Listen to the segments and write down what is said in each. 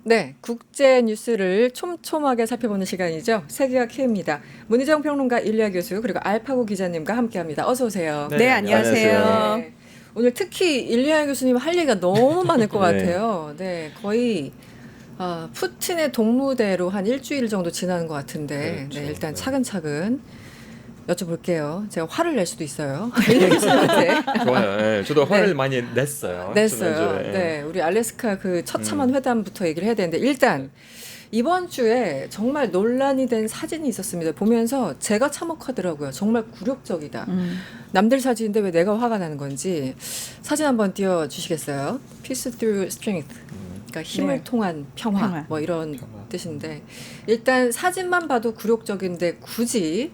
네, 국제 뉴스를 촘촘하게 살펴보는 시간이죠. 세계가 K입니다. 문희정 평론가 일리아 교수 그리고 알파고 기자님과 함께합니다. 어서 오세요. 네, 안녕하세요. 네, 오늘 특히 일리아 교수님 할 얘기가 너무 많을 것 네. 같아요. 네, 거의 푸틴의 동무대로 한 일주일 정도 지나는 것 같은데 그렇죠. 네, 일단 네. 차근차근 여쭤볼게요. 제가 화를 낼 수도 있어요. 일리아 교수님한테. 좋아요. 네, 저도 화를 네. 많이 냈어요. 냈어요. 지난주에. 네, 우리 알래스카 그 처참한 회담부터 얘기를 해야 되는데 일단 이번 주에 정말 논란이 된 사진이 있었습니다. 보면서 제가 참혹하더라고요. 정말 굴욕적이다. 남들 사진인데 왜 내가 화가 나는 건지 사진 한번 띄워주시겠어요? Peace through strength. 그러니까 힘을 네. 통한 평화, 뭐 이런 평화. 뜻인데 일단 사진만 봐도 굴욕적인데 굳이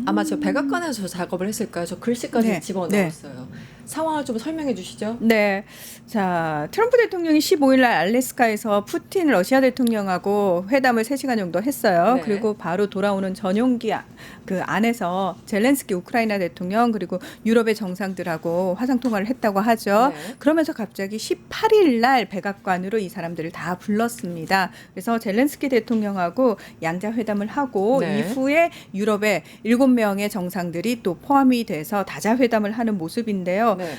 아마 저 백악관에서 작업을 했을까요? 저 글씨까지 네. 집어넣었어요. 상황을 좀 설명해 주시죠. 네. 자, 트럼프 대통령이 15일 날 알래스카에서 푸틴 러시아 대통령하고 회담을 3시간 정도 했어요. 네. 그리고 바로 돌아오는 전용기 그 안에서 젤렌스키 우크라이나 대통령 그리고 유럽의 정상들하고 화상 통화를 했다고 하죠. 네. 그러면서 갑자기 18일 날 백악관으로 이 사람들을 다 불렀습니다. 그래서 젤렌스키 대통령하고 양자 회담을 하고 네. 이후에 유럽의 7명의 정상들이 또 포함이 돼서 다자 회담을 하는 모습인데요. 네.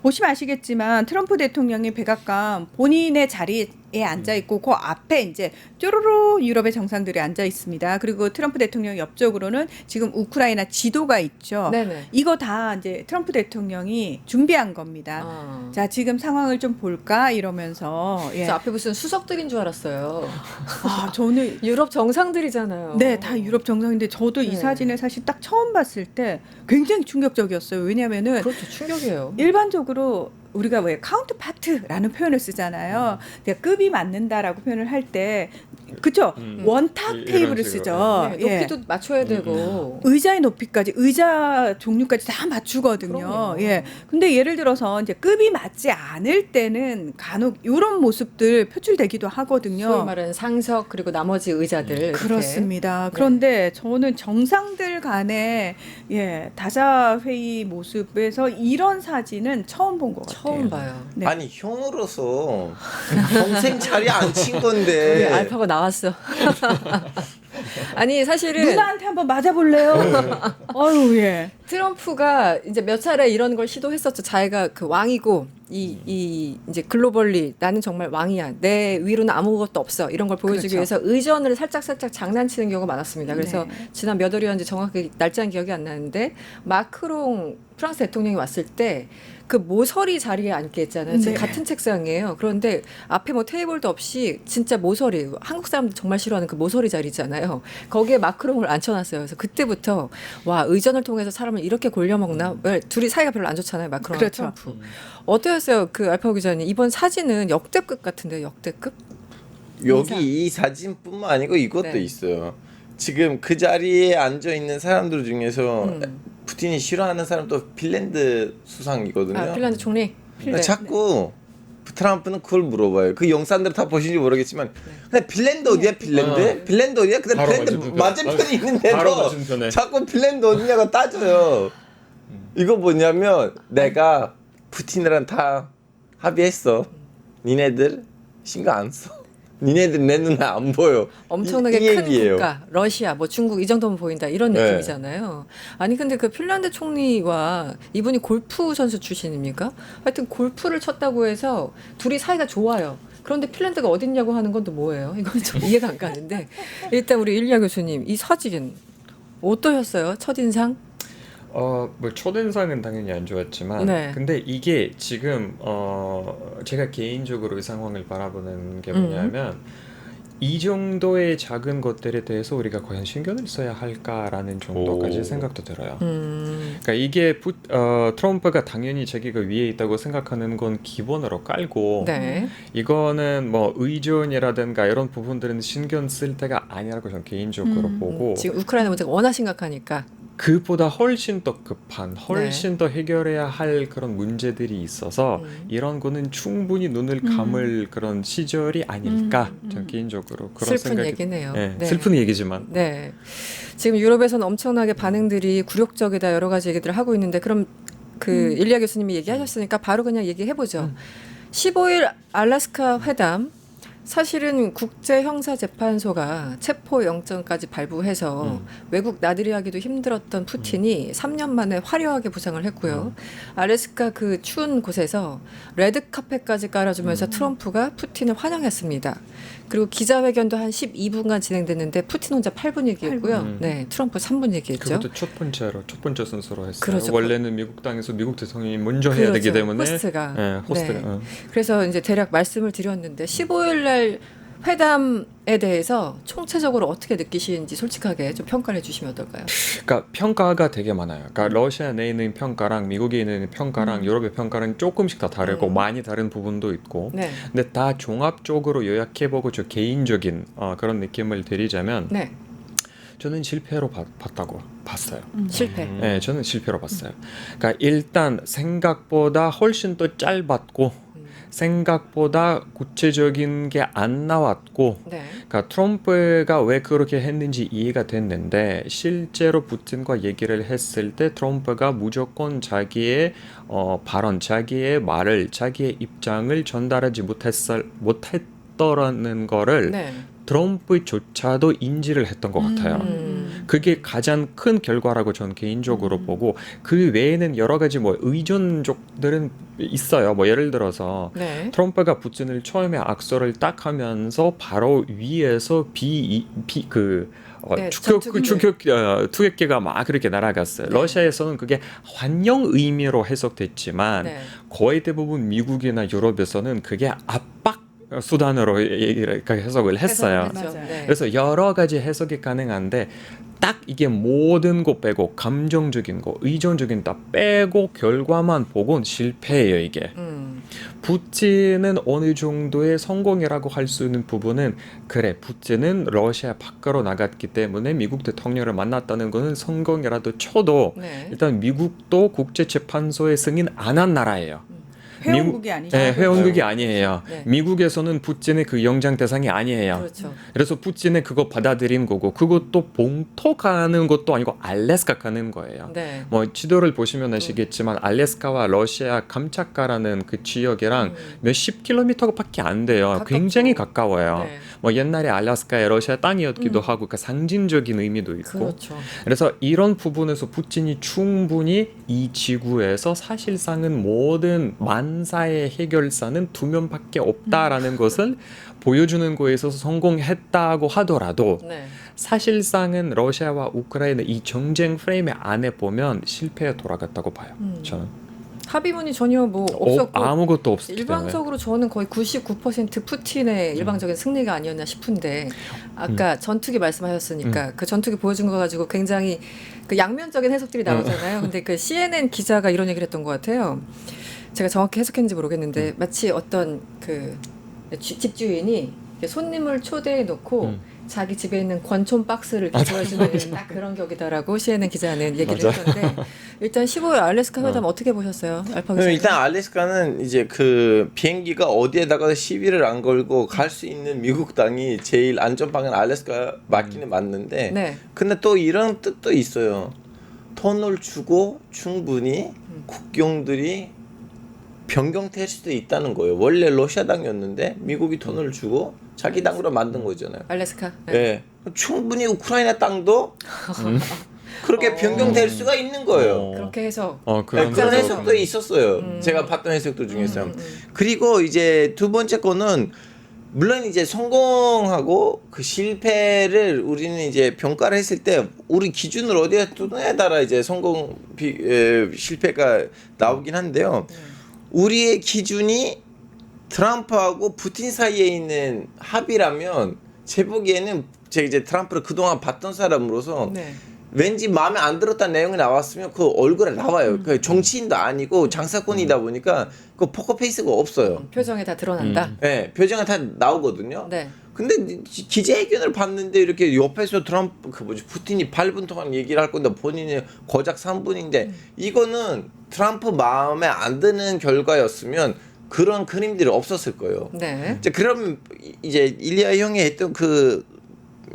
보시면 아시겠지만 트럼프 대통령이 백악관 본인의 자리에 앉아 있고 그 앞에 이제 쪼로로 유럽의 정상들이 앉아 있습니다. 그리고 트럼프 대통령 옆쪽으로는 지금 우크라이나 지도가 있죠. 네네. 이거 다 이제 트럼프 대통령이 준비한 겁니다. 자, 지금 상황을 좀 볼까 이러면서 저 앞에 무슨 수석들인 줄 알았어요. 저는 유럽 정상들이잖아요. 네, 다 유럽 정상인데 저도 이 네. 사진을 사실 딱 처음 봤을 때 굉장히 충격적이었어요. 왜냐하면은 그렇죠. 충격이에요. 일반적으로 우리가 왜 카운트파트라는 표현을 쓰잖아요. 그러니까 급이 맞는다라고 표현을 할 때 그쵸? 원탁 이런 테이블을 식으로. 쓰죠. 네, 높이도 맞춰야 되고. 의자의 높이까지, 의자 종류까지 다 맞추거든요. 그럼요. 예. 근데 예를 들어서 이제 급이 맞지 않을 때는 간혹 이런 모습들 표출되기도 하거든요. 소위 말하는 상석 그리고 나머지 의자들. 이렇게. 그렇습니다. 네. 그런데 저는 정상들 간의 다자 회의 모습에서 이런 사진은 처음 본 것 같아요. 처음 봐요. 네. 아니 형으로서 평생 자리 안 친 우리 건데. 알파가 나왔어. 아니 사실은 누나한테 한번 맞아볼래요? 아유 예. 트럼프가 이제 몇 차례 이런 걸 시도했었죠. 자기가 그 왕이고 이 이제 글로벌리 나는 정말 왕이야. 내 위로는 아무것도 없어. 이런 걸 보여주기 그렇죠. 위해서 의전을 살짝 장난치는 경우가 많았습니다. 그래서 네. 지난 몇 월이었는지 정확하게 날짜는 기억이 안 나는데 마크롱 프랑스 대통령이 왔을 때 그 모서리 자리에 앉게 했잖아요. 지금 네. 같은 책상이에요. 그런데 앞에 뭐 테이블도 없이 진짜 모서리, 한국 사람들 정말 싫어하는 그 모서리 자리 있잖아요. 거기에 마크롱을 앉혀놨어요. 그래서 그때부터 와 의전을 통해서 사람을 이렇게 골려먹나? 왜 둘이 사이가 별로 안 좋잖아요. 마크롱과 그렇죠. 트럼프. 어떠셨어요? 그 알파고 기자님 이번 사진은 역대급 같은데요. 역대급? 여기 이 사진뿐만 아니고 이것도 네. 있어요. 지금 그 자리에 앉아 있는 사람들 중에서 푸틴이 싫어하는 사람도 핀란드 수상이거든요. 아, 핀란드 총리. 그러니까 자꾸 트럼프는 그걸 물어봐요. 그 영상들 다 보시는지 모르겠지만 근데 핀란드 어디야 핀란드? 핀란드 어디야? 근데 바로 핀란드 맞은편에. 맞은편에 바로 있는데도 맞은편에. 자꾸 핀란드 어디냐고 따져요. 이거 뭐냐면 내가 푸틴이랑 다 합의했어. 니네들 신경 안 써. 니네들 내 눈에 안 보여. 엄청나게 이 큰 얘기예요. 국가, 러시아, 뭐 중국 이 정도면 보인다 이런 네. 느낌이잖아요. 아니 근데 그 핀란드 총리와 이분이 골프 선수 출신입니까? 하여튼 골프를 쳤다고 해서 둘이 사이가 좋아요. 그런데 핀란드가 어딨냐고 하는 건 또 뭐예요? 이건 좀 이해가 안 가는데 일단 우리 일리아 교수님 이 사진 어떠셨어요? 첫인상? 뭐 첫인상은 당연히 안 좋았지만 네. 근데 이게 지금 제가 개인적으로 이 상황을 바라보는 게 뭐냐면 이 정도의 작은 것들에 대해서 우리가 과연 신경을 써야 할까라는 정도까지 오. 생각도 들어요. 그러니까 이게 트럼프가 당연히 자기가 위에 있다고 생각하는 건 기본으로 깔고 네. 이거는 뭐 의존이라든가 이런 부분들은 신경 쓸 때가 아니라고 저는 개인적으로 보고 지금 우크라이나 문제가 워낙 심각하니까. 그보다 훨씬 더 급한, 훨씬 더 해결해야 할 그런 문제들이 있어서 이런 거는 충분히 눈을 감을 그런 시절이 아닐까 저는 개인적으로 그런 슬픈 생각이 얘기네요. 네, 네. 슬픈 얘기지만 네. 지금 유럽에서는 엄청나게 반응들이 굴욕적이다 여러 가지 얘기들을 하고 있는데 그럼 그 일리아 교수님이 얘기하셨으니까 바로 그냥 얘기해 보죠. 15일 알래스카 회담 사실은 국제형사재판소가 체포영장까지 발부해서 외국 나들이하기도 힘들었던 푸틴이 3년 만에 화려하게 부상을 했고요. 알래스카 그 추운 곳에서 레드카펫까지 깔아주면서 트럼프가 푸틴을 환영했습니다. 그리고 기자회견도 한 12분간 진행됐는데 푸틴 혼자 8분 얘기했고요. 네, 트럼프 3분 얘기했죠. 그것도 첫 번째 순서로 했어요. 그렇죠. 원래는 미국 땅에서 미국 대통령이 먼저 해야 되기 때문에 호스트가. 네, 호스트가. 네. 그래서 이제 대략 말씀을 드렸는데 15일 날 회담에 대해서 총체적으로 어떻게 느끼시는지 솔직하게 좀 평가를 해주시면 어떨까요? 그러니까 평가가 되게 많아요. 그러니까 러시아 내에 있는 평가랑 미국에 있는 평가랑 유럽의 평가랑 조금씩 다 다르고 많이 다른 부분도 있고. 네. 근데 다 종합적으로 요약해보고 저 개인적인 그런 느낌을 드리자면 네. 저는 실패로 봤어요. 실패. 네, 저는 실패로 봤어요. 그러니까 일단 생각보다 훨씬 더 짧았고 생각보다 구체적인 게 안 나왔고 네. 그러니까 트럼프가 왜 그렇게 했는지 이해가 됐는데 실제로 푸틴과 얘기를 했을 때 트럼프가 무조건 자기의 발언, 자기의 말을, 자기의 입장을 전달하지 못했더라는 거를 네. 트럼프조차도 인지를 했던 것 같아요. 그게 가장 큰 결과라고 저는 개인적으로 보고 그 외에는 여러 가지 뭐 의존족들은 있어요. 뭐 예를 들어서 네. 트럼프가 푸틴을 처음에 악수를 딱 하면서 바로 위에서 네, 전투기. 투격기가 막 그렇게 날아갔어요. 네. 러시아에서는 그게 환영 의미로 해석됐지만 네. 거의 대부분 미국이나 유럽에서는 그게 압박 수단으로 해석을 했어요. 해석을 했죠. 맞아요. 네. 그래서 여러 가지 해석이 가능한데 딱 이게 모든 거 빼고 감정적인 거, 의존적인 다 빼고 결과만 보곤 실패예요 이게. 푸틴은 어느 정도의 성공이라고 할 수 있는 부분은 그래 푸틴은 러시아 밖으로 나갔기 때문에 미국 대통령을 만났다는 것은 성공이라도 쳐도 네. 일단 미국도 국제재판소에 승인 안 한 나라예요. 회원국이 아니죠. 네, 회원국이 아니에요. 네. 미국에서는 푸틴의 그 영장 대상이 아니에요. 그렇죠. 그래서 푸틴은 그거 받아들인 거고 그것도 봉토 가는 것도 아니고 알래스카 가는 거예요. 네. 뭐 지도를 보시면 아시겠지만 알래스카와 러시아 감차카라는 그 지역이랑 몇십 킬로미터밖에 안 돼요. 가깝죠. 굉장히 가까워요. 네. 뭐 옛날에 알래스카의 러시아 땅이었기도 하고 그 상징적인 의미도 있고. 그렇죠. 그래서 이런 부분에서 푸틴이 충분히 이 지구에서 사실상은 모든 만사의 해결사는 두 명밖에 없다라는 것을 보여주는 거에 있어서 성공했다고 하더라도 네. 사실상은 러시아와 우크라이나 이 정쟁 프레임 안에 보면 실패에 돌아갔다고 봐요. 저는 합의문이 전혀 뭐 없었고 아무것도 없었기 때문에. 일방적으로 저는 거의 99% 푸틴의 일방적인 승리가 아니었나 싶은데 아까 전투기 말씀하셨으니까 그 전투기 보여준 거 가지고 굉장히 그 양면적인 해석들이 나오잖아요. 근데 그 CNN 기자가 이런 얘기를 했던 것 같아요. 제가 정확히 해석했는지 모르겠는데 마치 어떤 그 집주인이 손님을 초대해 놓고 자기 집에 있는 권총 박스를 보여주는 딱 그런 격이다라고 CNN 기자는 얘기를 맞아. 했던데 일단 15일 알래스카 회담 어떻게 보셨어요? 알파 기자님? 일단 알래스카는 이제 그 비행기가 어디에다가 시비를 안 걸고 갈 수 있는 미국 땅이 제일 안전방은 알래스카 맞기는 맞는데 네. 근데 또 이런 뜻도 있어요. 돈을 주고 충분히 국경들이 변경될 수도 있다는 거예요. 원래 러시아 땅이었는데 미국이 돈을 주고 자기 땅으로 만든 거잖아요. 알래스카. 네. 충분히 우크라이나 땅도 그렇게 변경될 수가 있는 거예요. 그렇게 해서 그런 그런 해석. 해석도 있었어요. 제가 봤던 해석들 중에서. 그리고 이제 두 번째 거는 물론 이제 성공하고 그 실패를 우리는 이제 평가를 했을 때 우리 기준을 어디에 두느냐에 따라 이제 실패가 나오긴 한데요. 우리의 기준이 트럼프하고 푸틴 사이에 있는 합의라면 제 보기에는 제가 이제 트럼프를 그동안 봤던 사람으로서 네. 왠지 마음에 안 들었다는 내용이 나왔으면 그 얼굴에 나와요. 그 정치인도 아니고 장사꾼이다 보니까 그 포커페이스가 없어요. 표정에 다 드러난다. 네, 표정은 다 나오거든요. 네. 근데 기자회견을 봤는데 이렇게 옆에서 트럼프 푸틴이 8분 동안 얘기를 할 건데 본인이 고작 3분인데 이거는 트럼프 마음에 안 드는 결과였으면 그런 그림들이 없었을 거예요. 네. 이제 그럼 이제 일리아 형이 했던 그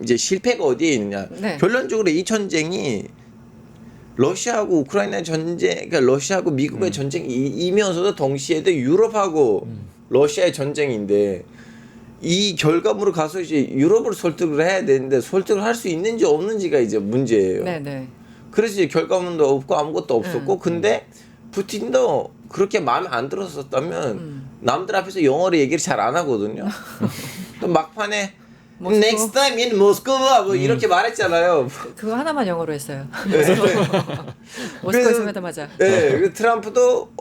이제 실패가 어디에 있느냐? 네. 결론적으로 이 전쟁이 러시아하고 우크라이나 전쟁, 그러니까 러시아하고 미국의 전쟁이면서도 동시에도 유럽하고 러시아의 전쟁인데 이 결과물을 가서 이제 유럽을 설득을 해야 되는데 설득을 할 수 있는지 없는지가 이제 문제예요. 네네. 그래서 이제 결과물도 없고 아무것도 없었고 근데 푸틴도 그렇게 마음에 안 들었었다면 남들 앞에서 영어로 얘기를 잘 안 하거든요. 또 막판에 모스코? Next time in Moscow 하고 이렇게 말했잖아요. 그거 하나만 영어로 했어요. 네. 모스크바에서 회담하자. 네, 그 트럼프도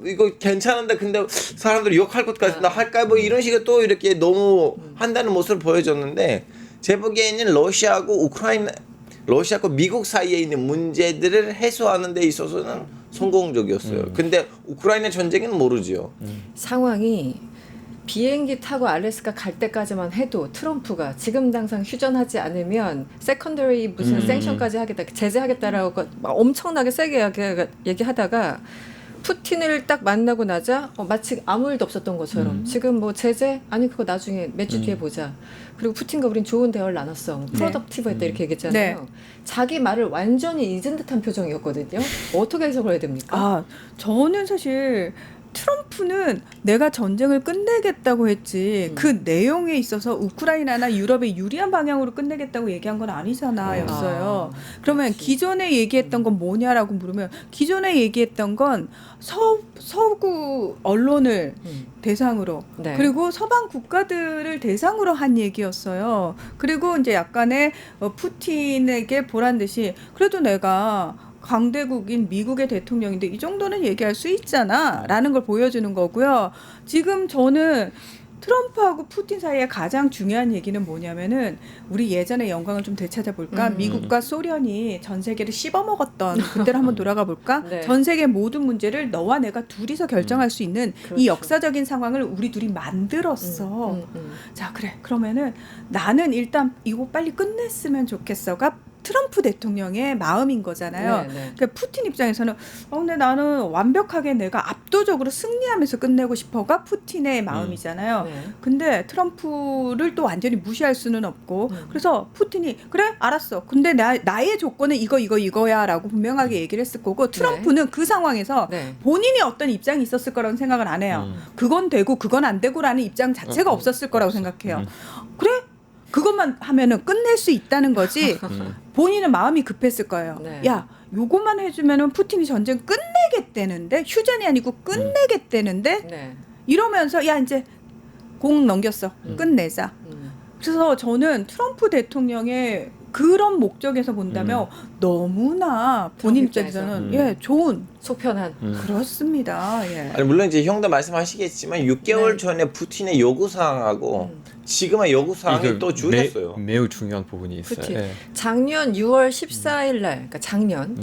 이거 괜찮은데 근데 사람들이 욕할 것 같은데 할까 뭐 이런 식의 또 이렇게 너무 한다는 모습을 보여줬는데 제 보기에는 러시아하고 미국 사이에 있는 문제들을 해소하는 데 있어서는 성공적이었어요. 근데 우크라이나 전쟁은 모르죠. 상황이 비행기 타고 알래스카 갈 때까지만 해도 트럼프가 지금 당장 휴전하지 않으면 세컨더리 무슨 생션까지 하겠다, 제재하겠다라고 막 엄청나게 세게 얘기하다가 푸틴을 딱 만나고 나자 마치 아무 일도 없었던 것처럼 지금 뭐 제재 아니 그거 나중에 몇 주 뒤에 보자. 그리고 푸틴과 우린 좋은 대화를 나눴어. 프로덕티브했다 이렇게 얘기했잖아요. 네. 자기 말을 완전히 잊은 듯한 표정이었거든요. 어떻게 해석을 해야 됩니까? 아, 저는 사실 트럼프는 내가 전쟁을 끝내겠다고 했지 그 내용에 있어서 우크라이나나 유럽에 유리한 방향으로 끝내겠다고 얘기한 건 아니잖아였어요. 그러면 기존에 얘기했던 건 뭐냐라고 물으면 기존에 얘기했던 건 서구 언론을 대상으로 네. 그리고 서방 국가들을 대상으로 한 얘기였어요. 그리고 이제 약간의 푸틴에게 보란 듯이 그래도 내가 강대국인 미국의 대통령인데 이 정도는 얘기할 수 있잖아 라는 걸 보여주는 거고요. 지금 저는 트럼프하고 푸틴 사이에 가장 중요한 얘기는 뭐냐면은 우리 예전의 영광을 좀 되찾아볼까? 미국과 소련이 전 세계를 씹어먹었던 그때를 한번 돌아가 볼까? 네. 전 세계 모든 문제를 너와 내가 둘이서 결정할 수 있는 그렇죠. 이 역사적인 상황을 우리 둘이 만들었어. 자, 그래. 그러면은 나는 일단 이거 빨리 끝냈으면 좋겠어가 트럼프 대통령의 마음인 거잖아요. 네, 네. 그러니까 푸틴 입장에서는 근데 나는 완벽하게 내가 압도적으로 승리하면서 끝내고 싶어가 푸틴의 마음이잖아요. 네. 근데 트럼프를 또 완전히 무시할 수는 없고 그래서 푸틴이 그래 알았어. 근데 나의 조건은 이거야라고 분명하게 얘기를 했을 거고 트럼프는 그 상황에서 네. 본인이 어떤 입장이 있었을 거라고 생각은 안 해요. 그건 되고 그건 안 되고라는 입장 자체가 없었을 거라고 생각해요. 그래? 그것만 하면은 끝낼 수 있다는 거지. 본인은 마음이 급했을 거예요. 네. 야, 요것만 해주면은 푸틴이 전쟁 끝내겠다는데 휴전이 아니고 끝내겠다는데 네. 이러면서 야 이제 공 넘겼어. 끝내자. 그래서 저는 트럼프 대통령의 그런 목적에서 본다면 너무나 본인 입장에서는 예 좋은 속편한. 그렇습니다. 예. 아니 물론 이제 형도 말씀하시겠지만 6개월 전에 푸틴의 요구 사항하고 지금의 요구 사항이 또 줄였어요. 매우 중요한 부분이 있어요. 푸틴. 예. 작년 6월 14일 날, 그러니까 작년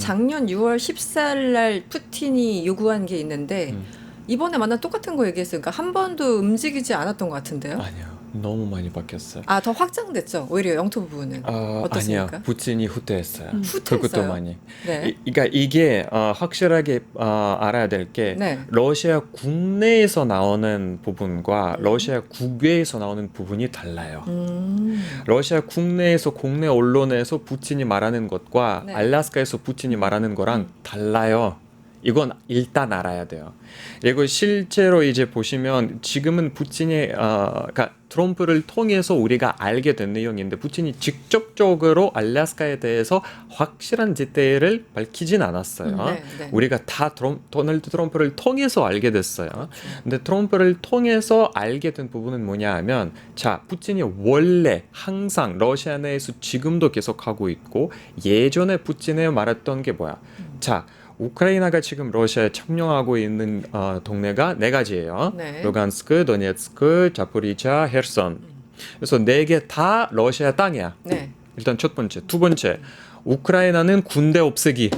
6월 14일 날 푸틴이 요구한 게 있는데 이번에 만나 똑같은 거 얘기했어요. 그러니까 한 번도 움직이지 않았던 것 같은데요. 아니요. 너무 많이 바뀌었어요. 아, 더 확장됐죠. 오히려 영토 부분은. 어떻습니까? 아니요. 푸틴이 후퇴했어요. 후퇴했어요? 그것도 많이. 네. 그러니까 이게 확실하게 알아야 될 게 네. 러시아 국내에서 나오는 부분과 러시아 국외에서 나오는 부분이 달라요. 러시아 국내에서 국내 언론에서 푸틴이 말하는 것과 네. 알래스카에서 푸틴이 말하는 거랑 달라요. 이건 일단 알아야 돼요. 그리고 실제로 이제 보시면 지금은 푸틴이 그러니까 트럼프를 통해서 우리가 알게 된 내용인데 푸틴이 직접적으로 알래스카에 대해서 확실한 디테일을 밝히진 않았어요. 네, 네. 우리가 다 도널드 트럼프를 통해서 알게 됐어요. 근데 트럼프를 통해서 알게 된 부분은 뭐냐 하면 자, 푸틴이 원래 항상 러시아 내에서 지금도 계속하고 있고 예전에 푸틴이 말했던 게 뭐야? 자, 우크라이나가 지금 러시아에 점령하고 있는 동네가 네 가지예요. 네. 루간스크, 도네츠크, 자포리자, 헤르손. 그래서 네 개 다 러시아 땅이야. 네. 일단 첫 번째. 두 번째, 우크라이나는 군대 없애기.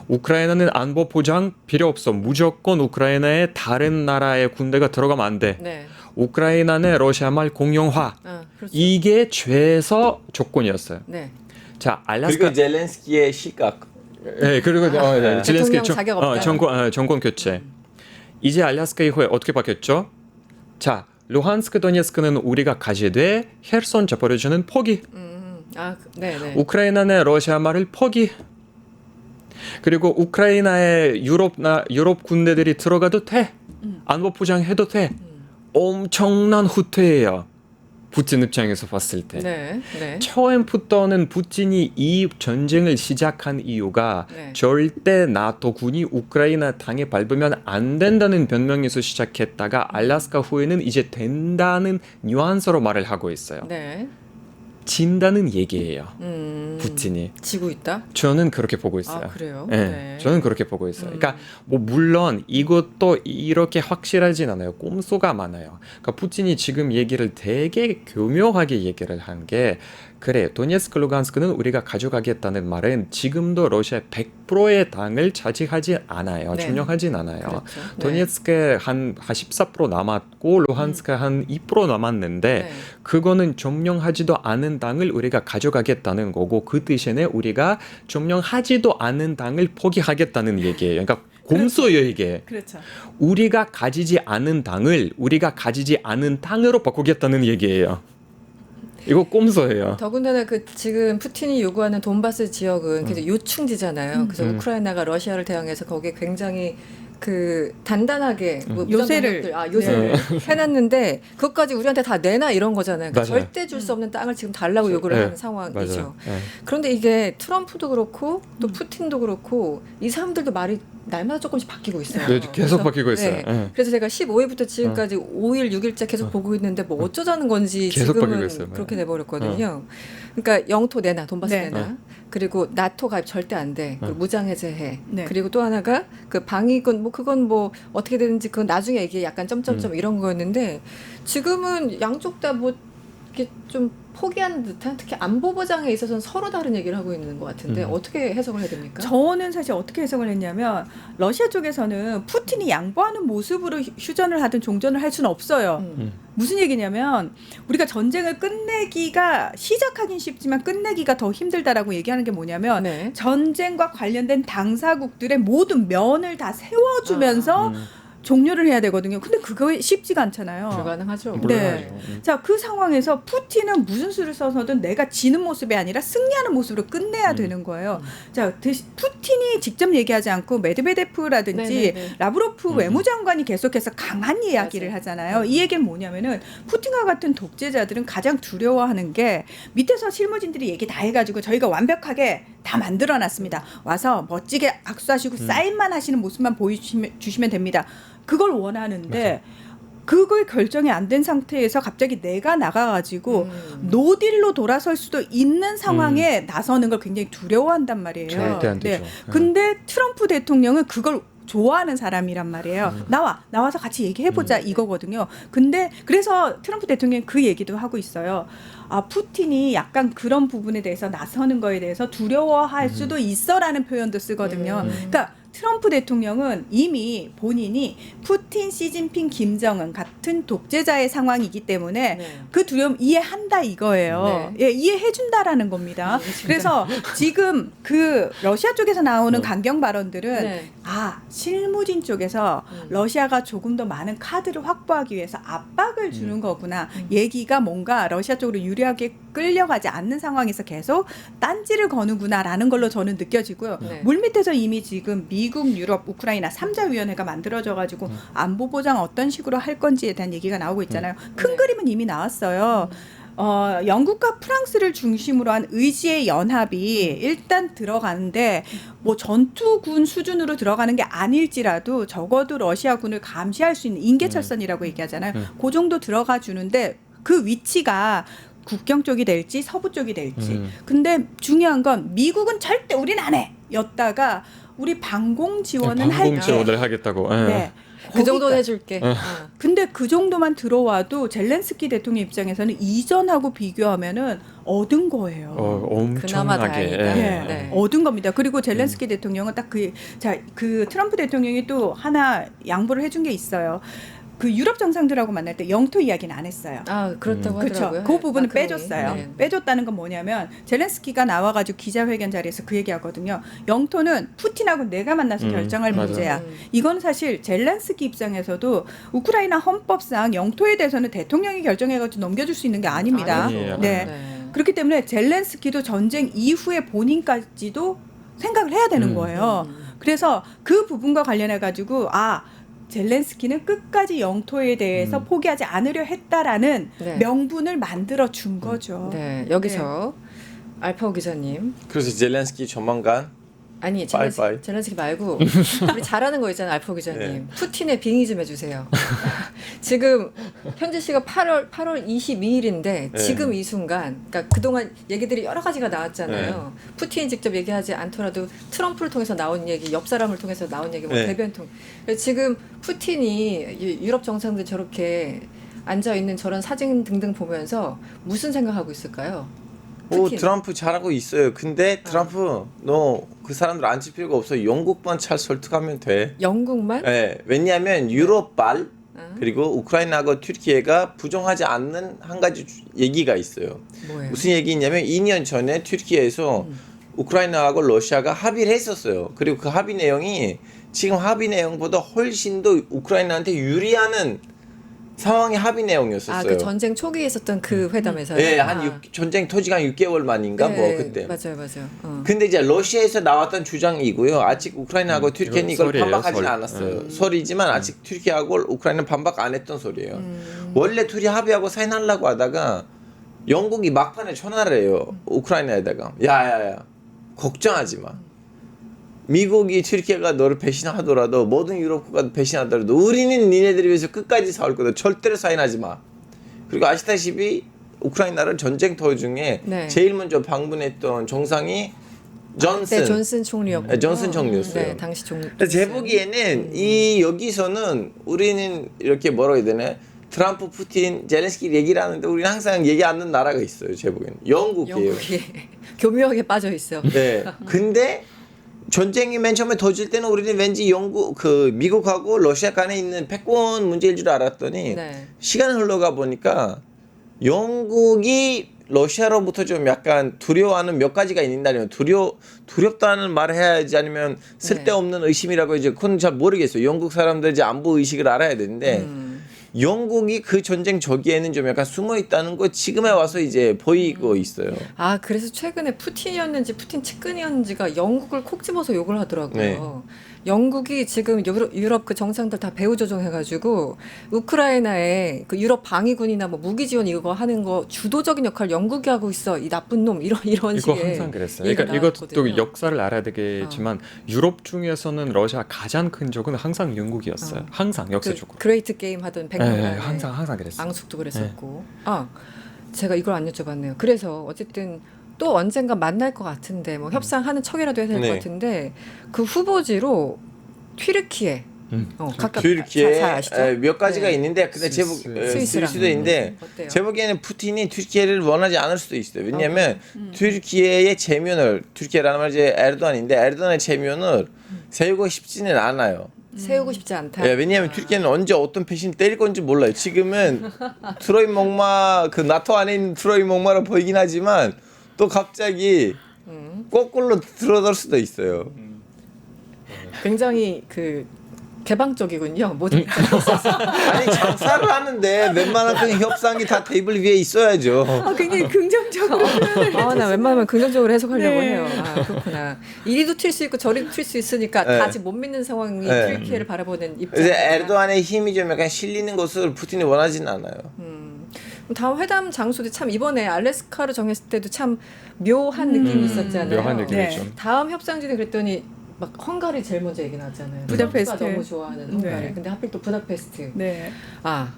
우크라이나는 안보 보장 필요 없어. 무조건 우크라이나에 다른 나라의 군대가 들어가면 안 돼. 네. 우크라이나는 러시아 말 공용화. 그렇죠. 이게 최소 조건이었어요. 네. 자, 그리고 알래스카. 젤렌스키의 시각. 네, 그리고 젤렌스키 대통령 자격 없다. 정권 교체. 이제 알래스카 이후에 어떻게 바뀌었죠? 자, 루한스크, 도네츠크는 우리가 가지되 헤르손, 자포리자는 포기. 네, 네. 우크라이나는 러시아 말을 포기. 그리고 우크라이나에 유럽 군대들이 들어가도 돼. 안보 보장해도 돼. 엄청난 후퇴예요. 푸틴 입장에서 봤을 때. 네. 네. 처음부터는 푸틴이 이 전쟁을 시작한 이유가 네. 절대 나토군이 우크라이나 땅에 밟으면 안 된다는 변명에서 시작했다가 알래스카 후에는 이제 된다는 뉘앙스로 말을 하고 있어요. 네. 진다는 얘기예요. 푸틴이. 지고 있다. 저는 그렇게 보고 있어요. 아, 그래요? 네, 네. 저는 그렇게 보고 있어요. 그러니까 뭐 물론 이것도 이렇게 확실하진 않아요. 꼼수가 많아요. 그러니까 푸틴이 지금 얘기를 되게 교묘하게 얘기를 한 게 그래 도네츠크 루간스크는 우리가 가져가겠다는 말은 지금도 러시아 100%의 땅을 차지하지 않아요. 네. 점령하진 않아요. 그렇죠. 네. 도네츠크에 한 14% 남았고 루한스크에 한 2% 남았는데 네. 그거는 점령하지도 않은 땅을 우리가 가져가겠다는 거고 그 대신에 우리가 점령하지도 않은 땅을 포기하겠다는 얘기예요. 그러니까 곰소예요 이게. 그렇죠. 우리가 가지지 않은 땅을 우리가 가지지 않은 땅으로 바꾸겠다는 얘기예요. 이거 꼼수예요. 더군다나 그 지금 푸틴이 요구하는 돈바스 지역은 굉장히 요충지잖아요. 그래서 우크라이나가 러시아를 대항해서 거기에 굉장히 그 단단하게 뭐 요새를. 요새를 해놨는데 그것까지 우리한테 다 내놔 이런 거잖아요. 그러니까 맞아요. 절대 줄 수 없는 땅을 지금 달라고 요구를 네, 하는 상황이죠. 맞아요. 네. 그런데 이게 트럼프도 그렇고 또 푸틴도 그렇고 이 사람들도 말이 날마다 조금씩 바뀌고 있어요. 네, 계속 그래서, 바뀌고 있어요. 네. 네. 그래서 제가 15일부터 지금까지 5일, 6일째 계속 보고 있는데 뭐 어쩌자는 건지 계속 바뀌고 지금은 있어요. 그렇게 돼버렸거든요. 그러니까 영토 내놔, 돈바스 네. 내놔. 그리고 나토 가입 절대 안 돼. 그리고 무장 해제해. 네. 그리고 또 하나가 그 방위군 뭐 그건 뭐 어떻게 되는지 그건 나중에 얘기해. 약간 점점점 이런 거였는데 지금은 양쪽 다 뭐 이렇게 좀 포기한 듯한 특히 안보 보장에 있어서는 서로 다른 얘기를 하고 있는 것 같은데 어떻게 해석을 해야 됩니까? 저는 사실 어떻게 해석을 했냐면 러시아 쪽에서는 푸틴이 양보하는 모습으로 휴전을 하든 종전을 할 수는 없어요. 무슨 얘기냐면 우리가 전쟁을 끝내기가 시작하긴 쉽지만 끝내기가 더 힘들다라고 얘기하는 게 뭐냐면 네. 전쟁과 관련된 당사국들의 모든 면을 다 세워주면서 종료를 해야 되거든요. 근데 그거 쉽지가 않잖아요. 불가능하죠. 네. 자, 그 상황에서 푸틴은 무슨 수를 써서든 내가 지는 모습이 아니라 승리하는 모습으로 끝내야 되는 거예요. 자, 푸틴이 직접 얘기하지 않고 메드베데프라든지 네네네. 라브로프 외무장관이 계속해서 강한 이야기를 맞아요. 하잖아요. 이 얘기는 뭐냐면은 푸틴과 같은 독재자들은 가장 두려워하는 게 밑에서 실무진들이 얘기 다 해가지고 저희가 완벽하게 다 만들어놨습니다. 와서 멋지게 악수하시고 사인만 하시는 모습만 보여주시면 됩니다. 그걸 원하는데 그걸 결정이 안 된 상태에서 갑자기 내가 나가가지고 노딜로 돌아설 수도 있는 상황에 나서는 걸 굉장히 두려워한단 말이에요. 절대 안 되죠. 근데 트럼프 대통령은 그걸 좋아하는 사람이란 말이에요. 나와서 같이 얘기해보자 이거거든요. 근데 그래서 트럼프 대통령이 그 얘기도 하고 있어요. 아, 푸틴이 약간 그런 부분에 대해서 나서는 거에 대해서 두려워할 수도 있어라는 표현도 쓰거든요. 그러니까 트럼프 대통령은 이미 본인이 푸틴, 시진핑, 김정은 같은 독재자의 상황이기 때문에 네. 그 두려움 이해한다 이거예요. 네. 예, 이해해준다라는 겁니다. 그래서 지금 그 러시아 쪽에서 나오는 강경 발언들은 네. 아, 실무진 쪽에서 러시아가 조금 더 많은 카드를 확보하기 위해서 압박을 주는 거구나. 얘기가 뭔가 러시아 쪽으로 유리하게 끌려가지 않는 상황에서 계속 딴지를 거는구나라는 걸로 저는 느껴지고요. 네. 물밑에서 이미 지금 미국, 유럽, 우크라이나 3자 위원회가 만들어져 가지고 안보 보장 어떤 식으로 할 건지에 대한 얘기가 나오고 있잖아요. 큰 네. 그림은 이미 나왔어요. 영국과 프랑스를 중심으로 한 의지의 연합이 일단 들어가는데 뭐 전투군 수준으로 들어가는 게 아닐지라도 적어도 러시아군을 감시할 수 있는 인계철선이라고 얘기하잖아요. 그 정도 들어가 주는데 그 위치가 국경 쪽이 될지 서부 쪽이 될지. 근데 중요한 건 미국은 절대 우린 안 해. 였다가 우리 방공 지원은 방공 할게. 지원을 하겠다고. 예. 네. 그 정도는 거기까- 해줄게. 근데 그 정도만 들어와도 젤렌스키 대통령 입장에서는 이전하고 비교하면은 얻은 거예요. 그나마 엄청나게. 다행이다. 예, 네. 얻은 겁니다. 그리고 젤렌스키 대통령은 딱 그 트럼프 대통령이 또 하나 양보를 해준 게 있어요. 그 유럽 정상들하고 만날 때 영토 이야기는 안 했어요. 아, 그렇다고 그렇죠. 하더라고요. 그 부분은 마크롱이. 빼줬어요. 네. 빼줬다는 건 뭐냐면 젤렌스키가 나와가지고 기자회견 자리에서 그 얘기하거든요. 영토는 푸틴하고 내가 만나서 결정할 맞아요. 문제야. 이건 사실 젤렌스키 입장에서도 우크라이나 헌법상 영토에 대해서는 대통령이 결정해가지고 넘겨줄 수 있는 게 아닙니다. 아니에요. 네. 그렇기 때문에 젤렌스키도 전쟁 이후에 본인까지도 생각을 해야 되는 거예요. 그래서 그 부분과 관련해 가지고 젤렌스키는 끝까지 영토에 대해서 포기하지 않으려 했다라는 네. 명분을 만들어 준 거죠. 네, 여기서 알파오 기자님. 그래서 젤렌스키 조만간 아니 빠이빠이. 젤렌스키 말고 우리 잘하는 거 있잖아요, 알파오 기자님. 네. 푸틴의 빙의 좀 해주세요. 지금 현재 시가 8월 22일인데 지금 이 순간, 그러니까 그동안 얘기들이 여러 가지가 나왔잖아요. 푸틴이 직접 얘기하지 않더라도 트럼프를 통해서 나온 얘기, 옆 사람을 통해서 나온 얘기, 뭐 네. 대변 통. 지금 푸틴이 유럽 정상들 저렇게 앉아 있는 저런 사진 등등 보면서 무슨 생각하고 있을까요? 오, 푸틴. 트럼프 잘하고 있어요. 근데 트럼프 너 그 사람들 앉힐 필요가 없어. 영국만 잘 설득하면 돼. 영국만? 네, 왜냐하면 유럽발 어? 그리고 우크라이나하고 튀르키예가 부정하지 않는 한 가지 얘기가 있어요. 뭐예요? 무슨 얘기냐면 2년 전에 튀르키예에서 우크라이나하고 러시아가 합의를 했었어요. 그리고 그 합의 내용이 지금 합의 내용보다 훨씬 더 우크라이나한테 유리하는 상황의 합의 내용이었었어요. 아, 그 전쟁 초기에 있었던 그 회담에서요? 네, 아. 전쟁 토지가 한 6개월 만인가 뭐 네, 그때. 맞아요. 어. 근데 이제 러시아에서 나왔던 주장이고요. 아직 우크라이나하고 튀르키예는 이건 이걸 설이에요, 반박하지 설. 않았어요. 설이지만 아직 튀르키예하고 우크라이나는 반박 안 했던 소리예요. 원래 둘이 합의하고 사인하려고 하다가 영국이 막판에 전화를 해요. 우크라이나에다가 야야야 걱정하지 마. 미국이 튀르키예가 너를 배신하더라도 모든 유럽 국가도 배신하더라도 우리는 니네들을 위해서 끝까지 싸울 거다. 절대로 사인하지 마. 그리고 아시다시피 우크라이나를 전쟁터 중에 네. 제일 먼저 방문했던 정상이 존슨. 네, 존슨 총리였고. 네, 존슨 총리였어요. 네, 당시 총리. 근데 제 보기에는 이 여기서는 우리는 이렇게 뭐라고 해야 되나? 트럼프, 푸틴, 젤렌스키 얘기를 하는데 우리는 항상 얘기 않는 나라가 있어요. 제 보기에는 영국이에요. 영국이 교묘하게 빠져 있어. 네. 근데 전쟁이 맨 처음에 터질 때는 우리는 왠지 미국하고 러시아 간에 있는 패권 문제일 줄 알았더니 네. 시간이 흘러가 보니까 영국이 러시아로부터 좀 약간 두려워하는 몇 가지가 있는다면 두렵다는 말을 해야지 아니면 쓸데없는 의심이라고 이제 그건 잘 모르겠어요. 영국 사람들 이제 안보 의식을 알아야 되는데 영국이 그 전쟁 저기에는 좀 약간 숨어 있다는 거 지금에 와서 이제 보이고 있어요. 아, 그래서 최근에 푸틴이었는지 푸틴 측근이었는지가 영국을 콕 집어서 욕을 하더라고요. 네. 영국이 지금 유럽 그 정상들 다 배후 조종해가지고 우크라이나에 그 유럽 방위군이나 뭐 무기 지원 이거 하는 거 주도적인 역할 영국이 하고 있어 이 나쁜 놈 이런 이거 식의 항상 그랬어요. 얘기가 그러니까 이것도 나왔거든요. 역사를 알아야 되겠지만 유럽 중에서는 러시아 가장 큰 적은 항상 영국이었어요. 항상 역사적으로. 그 그레이트 게임 하던 네, 백년간에 항상 그랬어요. 앙숙도 그랬었고. 아, 제가 이걸 안 여쭤봤네요. 그래서 어쨌든 또 언젠가 만날 것 같은데 뭐 협상하는 척이라도 해야 될 것 네. 같은데 그 후보지로 튀르키예 각각 튀르키예 잘 아시죠? 몇 가지가 네. 있는데 근데 스위스랑. 스위스도 있는데 어때요? 제 보기에는 푸틴이 튀르키예를 원하지 않을 수도 있어요. 왜냐하면 튀르키예의 체면을 튀르키예라는 말이 이제 에르도안인데 에르도안의 체면을 세우고 싶지는 않아요. 세우고 싶지 않다. 예, 왜냐하면 튀르키예는 언제 어떤 패신 때릴 건지 몰라요. 지금은 트로이 목마 그 나토 안에 있는 트로이 목마로 보이긴 하지만 또 갑자기 거꾸로 들어설 수도 있어요. 굉장히 그 개방적이군요. 모든 입장에 있어서. 아니 장사를 하는데 웬만한 그 협상이 다 테이블 위에 있어야죠. 아, 굉장히 긍정적으로 표현을 아, 나 웬만하면 긍정적으로 해석하려고 네. 해요. 아, 그렇구나. 이리도 튈 수 있고 저리도 튈 수 있으니까 네. 다 아직 못 믿는 상황이 네. 튀르키예를 바라보는 입장. 그래서 에르도안의 힘이 좀 약간 실리는 것을 푸틴이 원하진 않아요. 다음 회담 장소도 참 이번에 알래스카로 정했을 때도 참 묘한 느낌이 있었잖아요. 묘한 느낌이죠. 네. 다음 협상지는 그랬더니 막 헝가리 제일 먼저 얘기 나왔잖아요. 부다페스트. 트럼프가 너무 좋아하는 헝가리. 네. 근데 하필 또 부다페스트. 네. 아,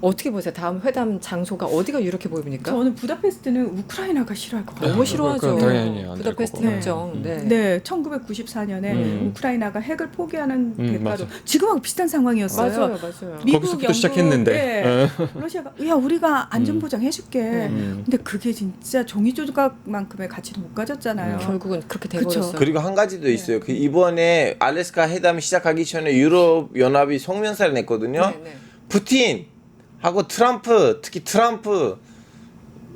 어떻게 보세요? 다음 회담 장소가 어디가 이렇게 보입니까? 저는 부다페스트는 우크라이나가 싫어할 것 같아요. 너무 싫어하죠. 그건 당연히 안될 부다페스트 거고. 협정. 네. 네, 1994년에 우크라이나가 핵을 포기하는 대가로 맞아. 지금하고 비슷한 상황이었어요. 맞아요. 미국, 거기서부터 영국, 시작했는데. 네. 러시아가 야 우리가 안전 보장 해줄게. 근데 그게 진짜 종이 조각만큼의 가치를 못 가졌잖아요. 결국은 그렇게 그쵸. 돼버렸어요. 그리고 한 가지도 있어요. 그 이번에 알래스카 회담 시작하기 전에 유럽 연합이 성명서를 냈거든요. 네, 네. 푸틴하고 트럼프, 특히 트럼프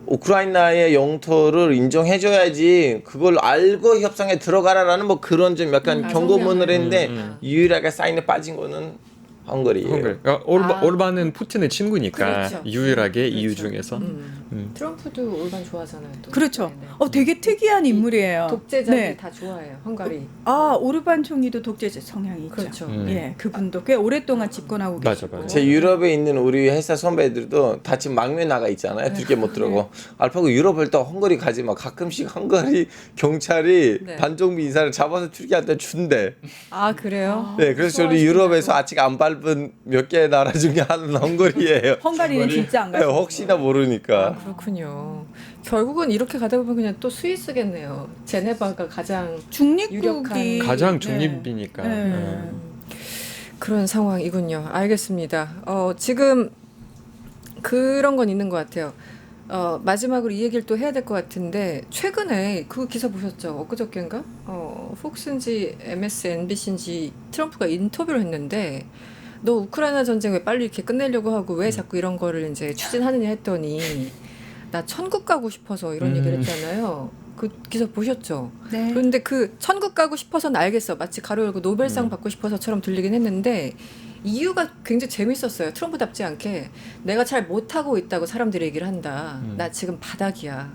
우크라이나의 영토를 인정해줘야지 그걸 알고 협상에 들어가라라는 뭐 그런 좀 약간 경고문을 성명을. 했는데 유일하게 사인에 빠진 거는 헝가리예요. 그러니까 올반은 푸틴의 친구니까 그렇죠. 유일하게 그렇죠. EU 중에서. 트럼프도 올반 좋아하잖아요. 또. 그렇죠. 네, 네. 되게 특이한 인물이에요. 독재자들 네. 다 좋아해요. 헝가리. 오르반 총리도 독재자 성향이 있죠. 그렇죠. 예, 그분도 꽤 오랫동안 집권하고 맞아, 계시고. 맞아. 제 유럽에 있는 우리 회사 선배들도 다 지금 막내 나가 있잖아요. türkiye 못 들어고. 알파고 유럽을 또 헝가리 가지 마. 가끔씩 헝가리 경찰이 네. 반정부 인사를 잡아서 türkiye한테 준대. 아 그래요? 네, 그래서 우리 유럽에서 아직 안 밟은 몇 개의 나라 중에 하나는 헝가리예요. 헝가리는 진짜 안 네, 가시고. 혹시나 모르니까. 그렇군요. 결국은 이렇게 가다 보면 그냥 또 스위스겠네요. 제네바가 가장 중립국이 가장 중립이니까. 네. 그런 상황이군요. 알겠습니다. 지금 그런 건 있는 것 같아요. 마지막으로 이 얘기를 또 해야 될 것 같은데 최근에 그 기사 보셨죠? 엊그저께인가? 폭스인지 MSNBC인지 트럼프가 인터뷰를 했는데 너 우크라이나 전쟁 왜 빨리 이렇게 끝내려고 하고 왜 자꾸 이런 거를 이제 추진하느냐 했더니 나 천국 가고 싶어서 이런 얘기를 했잖아요. 그 기사 보셨죠? 네. 그런데 그 천국 가고 싶어서는 알겠어. 마치 가로 열고 노벨상 받고 싶어서처럼 들리긴 했는데 이유가 굉장히 재밌었어요. 트럼프답지 않게 내가 잘 못하고 있다고 사람들이 얘기를 한다. 나 지금 바닥이야.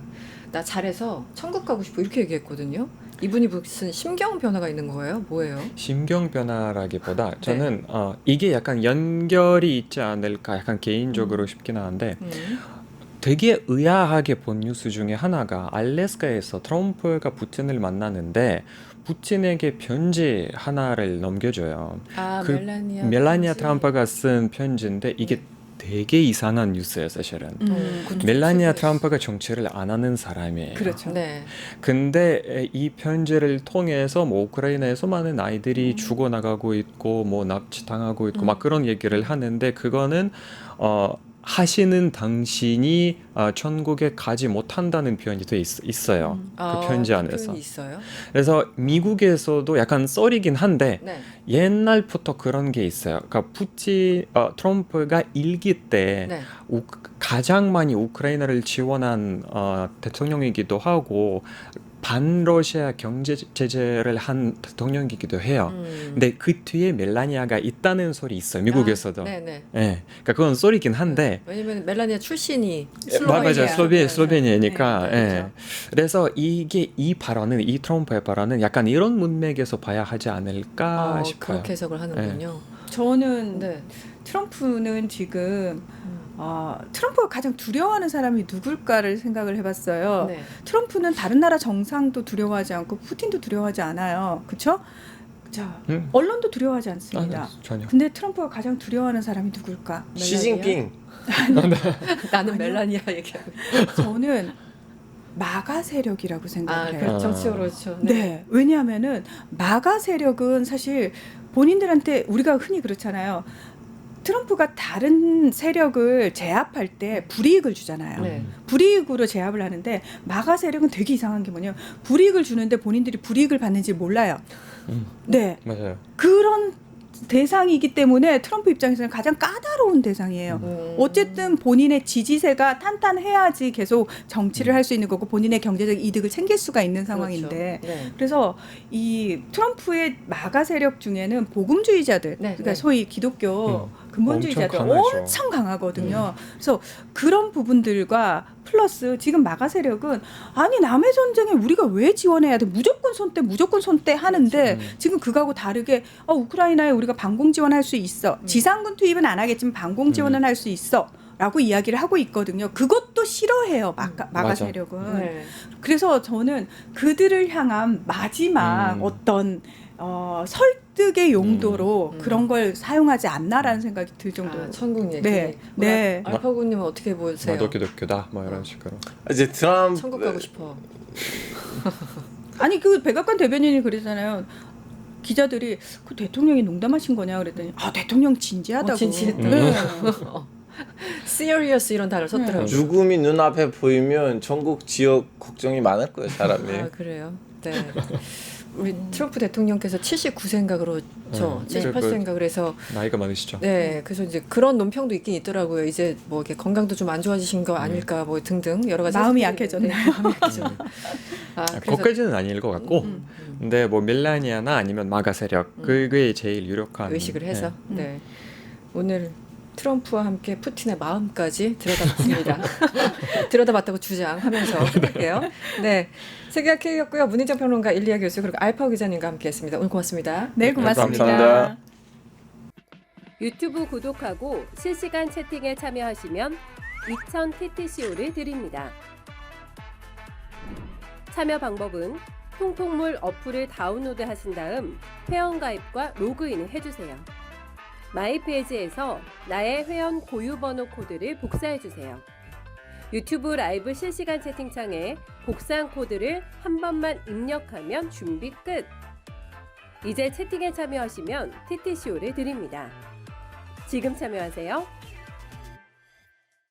나 잘해서 천국 가고 싶어. 이렇게 얘기했거든요. 이분이 무슨 심경 변화가 있는 거예요? 뭐예요? 심경 변화라기보다 저는 이게 약간 연결이 있지 않을까 약간 개인적으로 싶긴 한데 되게 의아하게 본 뉴스 중에 하나가 알래스카에서 트럼프가 푸틴을 만나는데 푸틴에게 편지 하나를 넘겨줘요. 그 멜라니아 트럼프가 쓴 편지인데 이게 되게 이상한 뉴스예요, 사실은. 멜라니아 트럼프가 정치를 안 하는 사람이에요. 그렇죠. 네. 근데 이 편지를 통해서 뭐 우크라이나에서 많은 아이들이 죽어나가고 있고 뭐 납치당하고 있고 막 그런 얘기를 하는데 그거는 하시는 당신이 천국에 가지 못한다는 표현이 돼 있어요. 그 편지 안에서. 표현이 있어요? 그래서 미국에서도 약간 썰이긴 한데 네. 옛날부터 그런 게 있어요. 그러니까 트럼프가 일기 때 네. 가장 많이 우크라이나를 지원한 대통령이기도 하고 반러시아 경제 제재를 한 대통령이기도 해요. 근데 그 뒤에 멜라니아가 있다는 소리 있어요. 미국에서도. 네네. 예, 그러니까 그건 썰이긴 한데. 왜냐면 멜라니아 출신이 맞아요. 슬로베니아니까. 네, 예. 그렇죠. 그래서 이 트럼프의 발언은 약간 이런 문맥에서 봐야 하지 않을까 싶어요. 그렇게 해석을 하는군요. 저는 네. 트럼프는 지금 트럼프가 가장 두려워하는 사람이 누굴까를 생각을 해봤어요. 네. 트럼프는 다른 나라 정상도 두려워하지 않고 푸틴도 두려워하지 않아요. 그렇죠? 자, 언론도 두려워하지 않습니다. 전혀. 근데 트럼프가 가장 두려워하는 사람이 누굴까? 시진핑. 나는 아니요. 멜라니아 얘기하고. 저는 마가 세력이라고 생각을 해요. 그렇죠. 정치적으로 그렇죠. 네. 왜냐하면은 마가 세력은 사실 본인들한테 우리가 흔히 그렇잖아요. 트럼프가 다른 세력을 제압할 때 불이익을 주잖아요. 네. 불이익으로 제압을 하는데 마가 세력은 되게 이상한 게 뭐냐면 불이익을 주는데 본인들이 불이익을 받는지 몰라요. 네. 맞아요. 그런 대상이기 때문에 트럼프 입장에서는 가장 까다로운 대상이에요. 어쨌든 본인의 지지세가 탄탄해야지 계속 정치를 할 수 있는 거고 본인의 경제적 이득을 챙길 수가 있는 상황인데 그렇죠. 네. 그래서 이 트럼프의 마가 세력 중에는 복음주의자들, 네, 그러니까 네. 소위 기독교 근본주의자들 엄청 강하죠. 엄청 강하거든요. 그래서 그런 부분들과 플러스 지금 마가 세력은 아니 남의 전쟁에 우리가 왜 지원해야 돼? 무조건 손대 하는데 지금 그거하고 다르게 우크라이나에 우리가 방공 지원할 수 있어. 지상군 투입은 안 하겠지만 방공 지원은 할 수 있어. 라고 이야기를 하고 있거든요. 그것도 싫어해요. 마가 맞아. 세력은. 네. 그래서 저는 그들을 향한 마지막 어떤 설득의 용도로 그런 걸 사용하지 않나라는 생각이 들 정도로. 천국 얘기. 네. 네. 알파고님은 어떻게 보세요? 기독교다 뭐 이런 식으로. 이제 트럼프 천국 가고 싶어. 아니 그 백악관 대변인이 그러잖아요. 기자들이 그 대통령이 농담하신 거냐 그랬더니 대통령 진지하다고. 진지했다고. 네. serious 이런 단어를 썼더라고요. 죽음이 눈앞에 보이면 전국 지역 걱정이 많을 거예요, 사람이. 그래요. 네. 우리 트럼프 대통령께서 79세인가 그렇죠. 78세인가 그래서 나이가 많으시죠. 네, 그래서 이제 그런 논평도 있긴 있더라고요. 이제 뭐 이렇게 건강도 좀 안 좋아지신 거 아닐까 뭐 등등 여러 가지 마음이 해석들이 있는데, 약해졌나요? 마음이 약해졌나요? 그래서 거기까지는 아닐 것 같고. 근데 뭐 멜라니아나 아니면 마가 세력 그게 제일 유력한 의식을 해서 네. 오늘 트럼프와 함께 푸틴의 마음까지 들여다봤습니다. 들여다봤다고 주장하면서 할게요. 네, 세계학 K였고요. 문희정 평론가 일리아 교수 그리고 알파오 기자님과 함께했습니다. 오늘 고맙습니다. 네, 고맙습니다. 감사합니다. 유튜브 구독하고 실시간 채팅에 참여하시면 2000 TTCO를 드립니다. 참여 방법은 통통물 어플을 다운로드 하신 다음 회원가입과 로그인을 해주세요. 마이페이지에서 나의 회원 고유번호 코드를 복사해주세요. 유튜브 라이브 실시간 채팅창에 복사한 코드를 한 번만 입력하면 준비 끝! 이제 채팅에 참여하시면 TTCO를 드립니다. 지금 참여하세요.